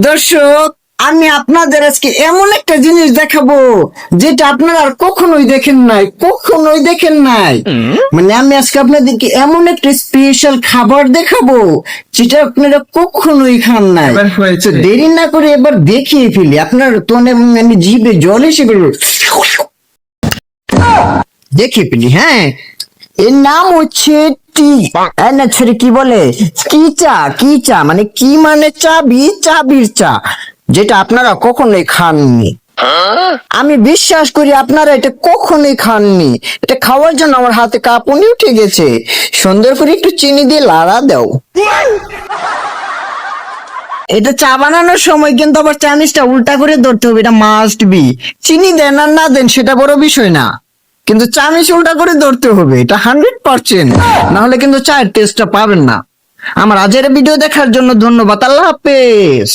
দর্শক, আমি আপনাদের আজকে এমন একটা জিনিস দেখাবো যেটা আপনারা আর কখনোই দেখেন নাই। মানে আমি আজকে আপনাদেরকে এমন একটা স্পেশাল খাবার দেখাবো যেটা আপনারা কখনোই খান নাই। তো দেরি না করে এবার দেখিয়ে ফেলি, আপনার তো আমি জিভে জল এসে গেল, দেখিয়ে ফেলি। হ্যাঁ, এর নাম হচ্ছে টি। না ছেড়ে কি বলে, কি চা মানে কি মানে চাবির চা, যেটা আপনারা কখনোই খাননি। আমি বিশ্বাস করি আপনারা এটা কখনোই খাননি। এটা খাওয়ার জন্য আমার হাতে কাঁপুনি উঠে গেছে। সুন্দর করে একটু চিনি দিয়ে লাড়া দাও। এটা চা বানানোর সময় কিন্তু আবার চামিচটা উল্টা করে ধরতে হবে, এটা মাস্ট বি। চিনি দেন আর না দেন সেটা বড় বিষয় না, কিন্তু চামিচ উল্টা করে ধরতে হবে, এটা 100%। না হলে কিন্তু চায়ের টেস্টটা পাবেন না। আমার আজকের ভিডিও দেখার জন্য ধন্যবাদ। আল্লাহ হাফেজ।